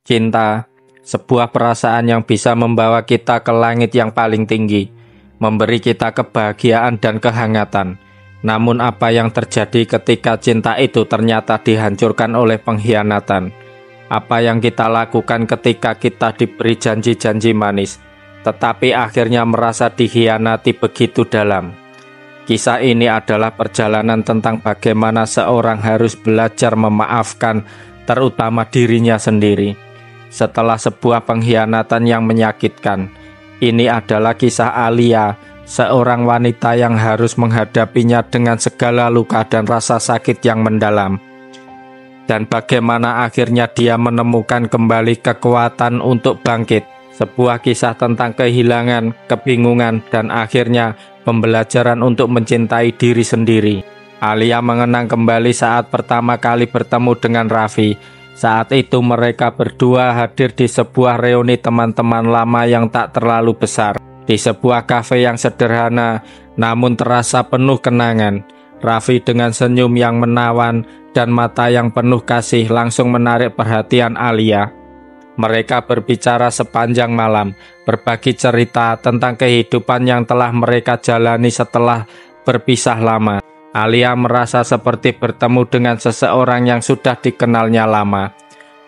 Cinta, sebuah perasaan yang bisa membawa kita ke langit yang paling tinggi, memberi kita kebahagiaan dan kehangatan. Namun apa yang terjadi ketika cinta itu ternyata dihancurkan oleh pengkhianatan? Apa yang kita lakukan ketika kita diberi janji-janji manis, tetapi akhirnya merasa dikhianati begitu dalam? Kisah ini adalah perjalanan tentang bagaimana seorang harus belajar memaafkan, terutama dirinya sendiri, setelah sebuah pengkhianatan yang menyakitkan. Ini adalah kisah Alia, seorang wanita yang harus menghadapinya dengan segala luka dan rasa sakit yang mendalam. Dan bagaimana akhirnya dia menemukan kembali kekuatan untuk bangkit. Sebuah kisah tentang kehilangan, kebingungan, dan akhirnya pembelajaran untuk mencintai diri sendiri. Alia mengenang kembali saat pertama kali bertemu dengan Raffi. Saat itu mereka berdua hadir di sebuah reuni teman-teman lama yang tak terlalu besar. Di sebuah kafe yang sederhana, namun terasa penuh kenangan. Raffi dengan senyum yang menawan dan mata yang penuh kasih langsung menarik perhatian Alia. Mereka berbicara sepanjang malam, berbagi cerita tentang kehidupan yang telah mereka jalani setelah berpisah lama. Alia merasa seperti bertemu dengan seseorang yang sudah dikenalnya lama.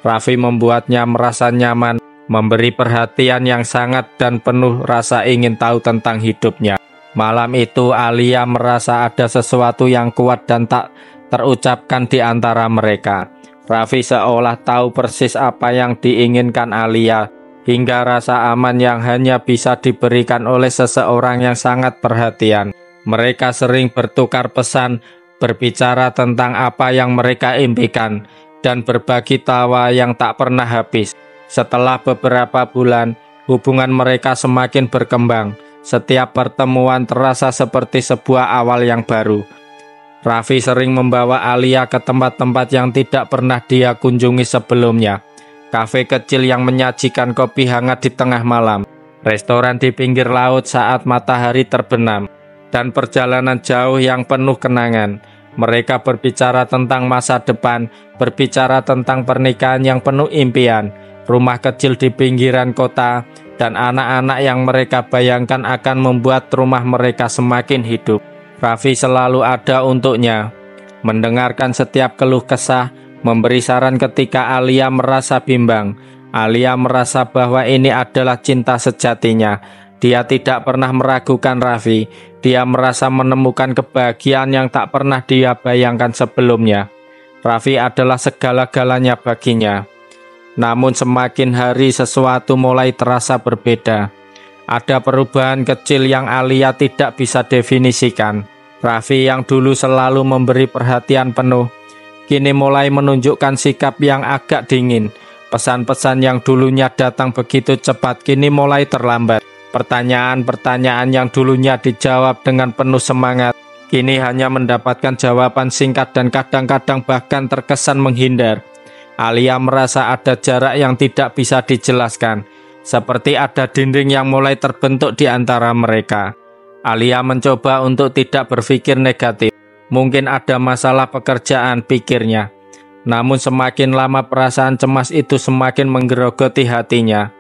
Raffi membuatnya merasa nyaman, memberi perhatian yang sangat dan penuh rasa ingin tahu tentang hidupnya. Malam itu Alia merasa ada sesuatu yang kuat dan tak terucapkan di antara mereka. Raffi seolah tahu persis apa yang diinginkan Alia, hingga rasa aman yang hanya bisa diberikan oleh seseorang yang sangat perhatian. Mereka sering bertukar pesan, berbicara tentang apa yang mereka impikan, dan berbagi tawa yang tak pernah habis. Setelah beberapa bulan, hubungan mereka semakin berkembang. Setiap pertemuan terasa seperti sebuah awal yang baru. Raffi sering membawa Alia ke tempat-tempat yang tidak pernah dia kunjungi sebelumnya. Kafe kecil yang menyajikan kopi hangat di tengah malam, restoran di pinggir laut saat matahari terbenam, dan perjalanan jauh yang penuh kenangan. Mereka berbicara tentang masa depan, berbicara tentang pernikahan yang penuh impian, rumah kecil di pinggiran kota, dan anak-anak yang mereka bayangkan akan membuat rumah mereka semakin hidup. Raffi selalu ada untuknya, mendengarkan setiap keluh kesah, memberi saran ketika Alia merasa bimbang. Alia merasa bahwa ini adalah cinta sejatinya. Dia tidak pernah meragukan Raffi. Dia merasa menemukan kebahagiaan yang tak pernah dia bayangkan sebelumnya. Raffi adalah segala-galanya baginya. Namun semakin hari sesuatu mulai terasa berbeda. Ada perubahan kecil yang Alia tidak bisa definisikan. Raffi yang dulu selalu memberi perhatian penuh, kini mulai menunjukkan sikap yang agak dingin. Pesan-pesan yang dulunya datang begitu cepat kini mulai terlambat. Pertanyaan-pertanyaan yang dulunya dijawab dengan penuh semangat, kini hanya mendapatkan jawaban singkat dan kadang-kadang bahkan terkesan menghindar. Alia merasa ada jarak yang tidak bisa dijelaskan. Seperti ada dinding yang mulai terbentuk di antara mereka. Alia mencoba untuk tidak berpikir negatif. Mungkin ada masalah pekerjaan, pikirnya. Namun semakin lama perasaan cemas itu semakin menggerogoti hatinya.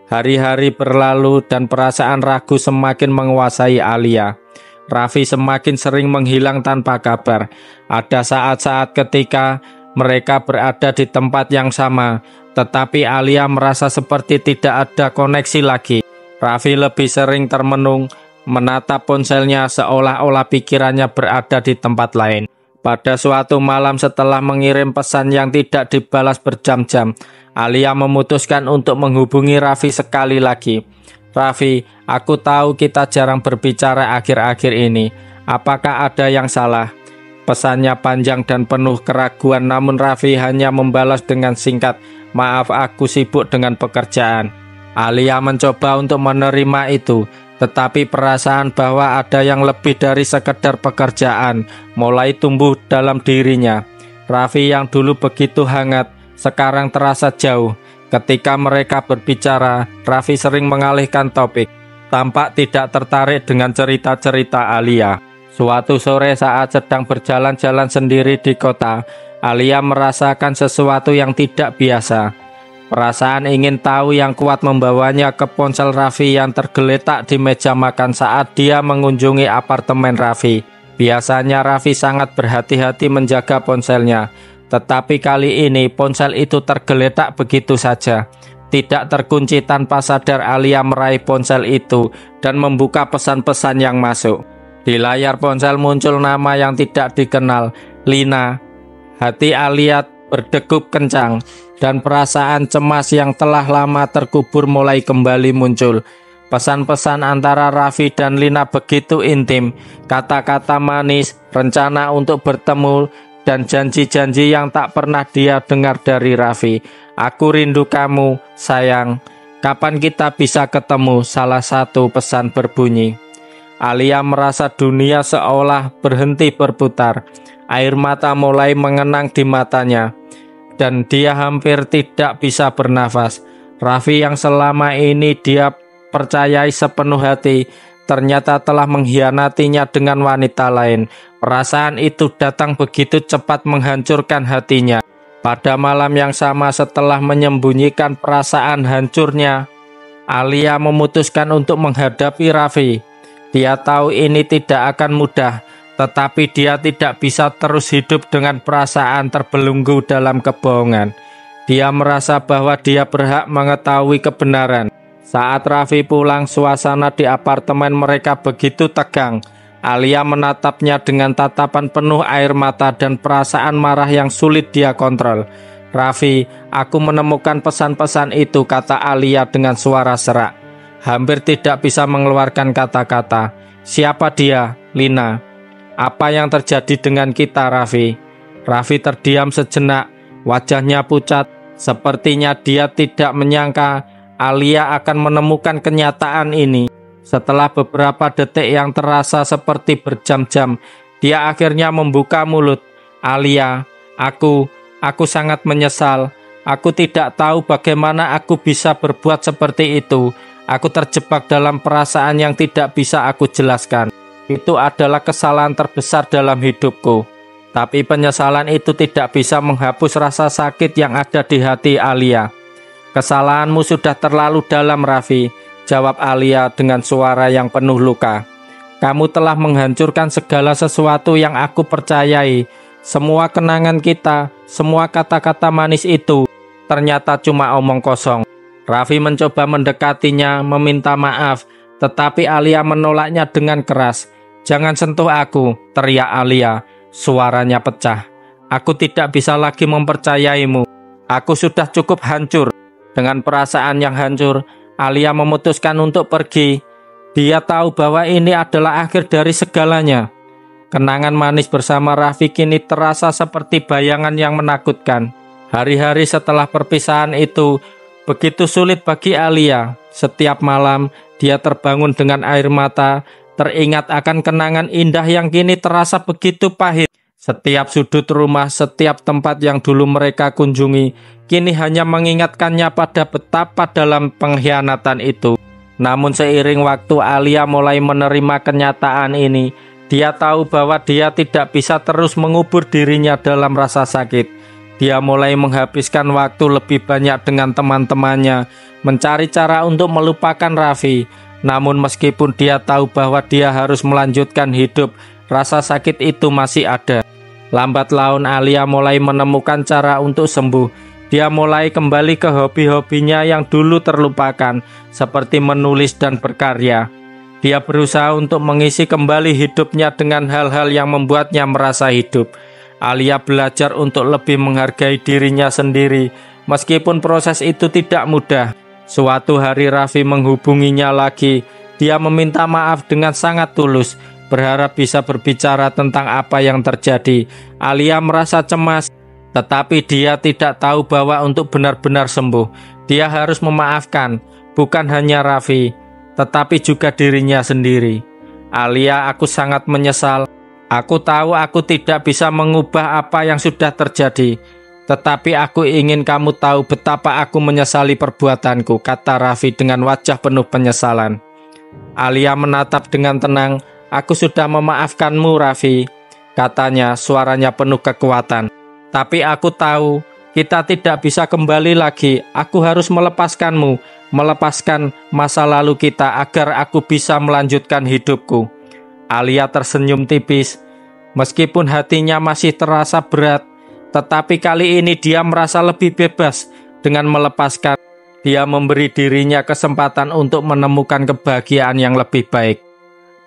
Hari-hari berlalu dan perasaan ragu semakin menguasai Alia. Raffi semakin sering menghilang tanpa kabar. Ada saat-saat ketika mereka berada di tempat yang sama, tetapi Alia merasa seperti tidak ada koneksi lagi. Raffi lebih sering termenung, menatap ponselnya seolah-olah pikirannya berada di tempat lain. Pada suatu malam setelah mengirim pesan yang tidak dibalas berjam-jam, Alia memutuskan untuk menghubungi Raffi sekali lagi. Raffi, aku tahu kita jarang berbicara akhir-akhir ini. Apakah ada yang salah? Pesannya panjang dan penuh keraguan, namun Raffi hanya membalas dengan singkat, "Maaf, aku sibuk dengan pekerjaan." Alia mencoba untuk menerima itu, tetapi perasaan bahwa ada yang lebih dari sekedar pekerjaan mulai tumbuh dalam dirinya. Raffi yang dulu begitu hangat, sekarang terasa jauh. Ketika mereka berbicara, Raffi sering mengalihkan topik, tampak tidak tertarik dengan cerita-cerita Alia. Suatu sore saat sedang berjalan-jalan sendiri di kota, Alia merasakan sesuatu yang tidak biasa. Perasaan ingin tahu yang kuat membawanya ke ponsel Raffi yang tergeletak di meja makan saat dia mengunjungi apartemen Raffi. Biasanya Raffi sangat berhati-hati menjaga ponselnya, tetapi kali ini ponsel itu tergeletak begitu saja. Tidak terkunci. Tanpa sadar Alia meraih ponsel itu dan membuka pesan-pesan yang masuk. Di layar ponsel muncul nama yang tidak dikenal, Lina. Hati Alia berdegup kencang dan perasaan cemas yang telah lama terkubur mulai kembali muncul. Pesan-pesan antara Raffi dan Lina begitu intim, kata-kata manis, rencana untuk bertemu, dan janji-janji yang tak pernah dia dengar dari Raffi. Aku rindu kamu, sayang. Kapan kita bisa ketemu? Salah satu pesan berbunyi. Alia merasa dunia seolah berhenti berputar. Air mata mulai mengenang di matanya, dan dia hampir tidak bisa bernafas. Raffi yang selama ini dia percayai sepenuh hati, ternyata telah mengkhianatinya dengan wanita lain. Perasaan itu datang begitu cepat menghancurkan hatinya. Pada malam yang sama setelah menyembunyikan perasaan hancurnya, Alia memutuskan untuk menghadapi Raffi. Dia tahu ini tidak akan mudah, tetapi dia tidak bisa terus hidup dengan perasaan terbelenggu dalam kebohongan. Dia merasa bahwa dia berhak mengetahui kebenaran. Saat Raffi pulang, suasana di apartemen mereka begitu tegang. Alia menatapnya dengan tatapan penuh air mata dan perasaan marah yang sulit dia kontrol. Raffi, aku menemukan pesan-pesan itu, kata Alia dengan suara serak. Hampir tidak bisa mengeluarkan kata-kata. Siapa dia? Lina. Apa yang terjadi dengan kita, Raffi? Raffi terdiam sejenak, wajahnya pucat. Sepertinya dia tidak menyangka Alia akan menemukan kenyataan ini. Setelah beberapa detik yang terasa seperti berjam-jam, dia akhirnya membuka mulut. Alia, aku sangat menyesal. Aku tidak tahu bagaimana aku bisa berbuat seperti itu. Aku terjebak dalam perasaan yang tidak bisa aku jelaskan. Itu adalah kesalahan terbesar dalam hidupku. Tapi penyesalan itu tidak bisa menghapus rasa sakit yang ada di hati Alia. Kesalahanmu sudah terlalu dalam, Raffi, jawab Alia dengan suara yang penuh luka. Kamu telah menghancurkan segala sesuatu yang aku percayai. Semua kenangan kita, semua kata-kata manis itu, ternyata cuma omong kosong. Raffi mencoba mendekatinya, meminta maaf, tetapi Alia menolaknya dengan keras. Jangan sentuh aku, teriak Alia. Suaranya pecah. Aku tidak bisa lagi mempercayaimu. Aku sudah cukup hancur. Dengan perasaan yang hancur, Alia memutuskan untuk pergi. Dia tahu bahwa ini adalah akhir dari segalanya. Kenangan manis bersama Raffi kini terasa seperti bayangan yang menakutkan. Hari-hari setelah perpisahan itu begitu sulit bagi Alia. Setiap malam dia terbangun dengan air mata, teringat akan kenangan indah yang kini terasa begitu pahit. Setiap sudut rumah, setiap tempat yang dulu mereka kunjungi, kini hanya mengingatkannya pada betapa dalam pengkhianatan itu. Namun seiring waktu Alia mulai menerima kenyataan ini. Dia tahu bahwa dia tidak bisa terus mengubur dirinya dalam rasa sakit. Dia mulai menghabiskan waktu lebih banyak dengan teman-temannya, mencari cara untuk melupakan Raffi. Namun meskipun dia tahu bahwa dia harus melanjutkan hidup, rasa sakit itu masih ada. Lambat laun Alia mulai menemukan cara untuk sembuh. Dia mulai kembali ke hobi-hobinya yang dulu terlupakan, seperti menulis dan berkarya. Dia berusaha untuk mengisi kembali hidupnya dengan hal-hal yang membuatnya merasa hidup. Alia belajar untuk lebih menghargai dirinya sendiri, meskipun proses itu tidak mudah. Suatu hari Raffi menghubunginya lagi. Dia meminta maaf dengan sangat tulus, berharap bisa berbicara tentang apa yang terjadi. Alia merasa cemas, tetapi dia tidak tahu bahwa untuk benar-benar sembuh, dia harus memaafkan, bukan hanya Raffi, tetapi juga dirinya sendiri. Alia, aku sangat menyesal. Aku tahu aku tidak bisa mengubah apa yang sudah terjadi, tetapi aku ingin kamu tahu betapa aku menyesali perbuatanku, kata Raffi dengan wajah penuh penyesalan. Alia menatap dengan tenang. Aku sudah memaafkanmu, Raffi, katanya, suaranya penuh kekuatan. Tapi aku tahu Kita tidak bisa kembali lagi. Aku harus melepaskanmu, melepaskan masa lalu kita agar aku bisa melanjutkan hidupku. Alia tersenyum tipis. Meskipun hatinya masih terasa berat, tetapi kali ini dia merasa lebih bebas dengan melepaskan. Dia memberi dirinya kesempatan untuk menemukan kebahagiaan yang lebih baik.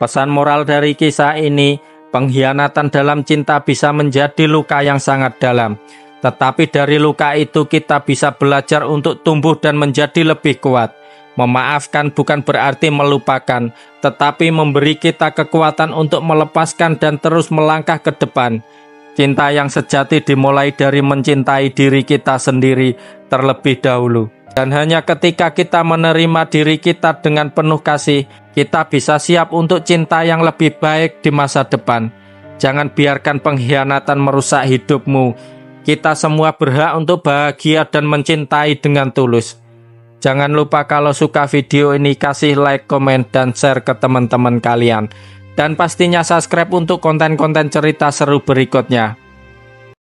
Pesan moral dari kisah ini, pengkhianatan dalam cinta bisa menjadi luka yang sangat dalam. Tetapi dari luka itu kita bisa belajar untuk tumbuh dan menjadi lebih kuat. Memaafkan bukan berarti melupakan, tetapi memberi kita kekuatan untuk melepaskan dan terus melangkah ke depan. Cinta yang sejati dimulai dari mencintai diri kita sendiri terlebih dahulu. Dan hanya ketika kita menerima diri kita dengan penuh kasih, kita bisa siap untuk cinta yang lebih baik di masa depan. Jangan biarkan pengkhianatan merusak hidupmu. Kita semua berhak untuk bahagia dan mencintai dengan tulus. Jangan lupa kalau suka video ini kasih like, komen, dan share ke teman-teman kalian. Dan pastinya subscribe untuk konten-konten cerita seru berikutnya.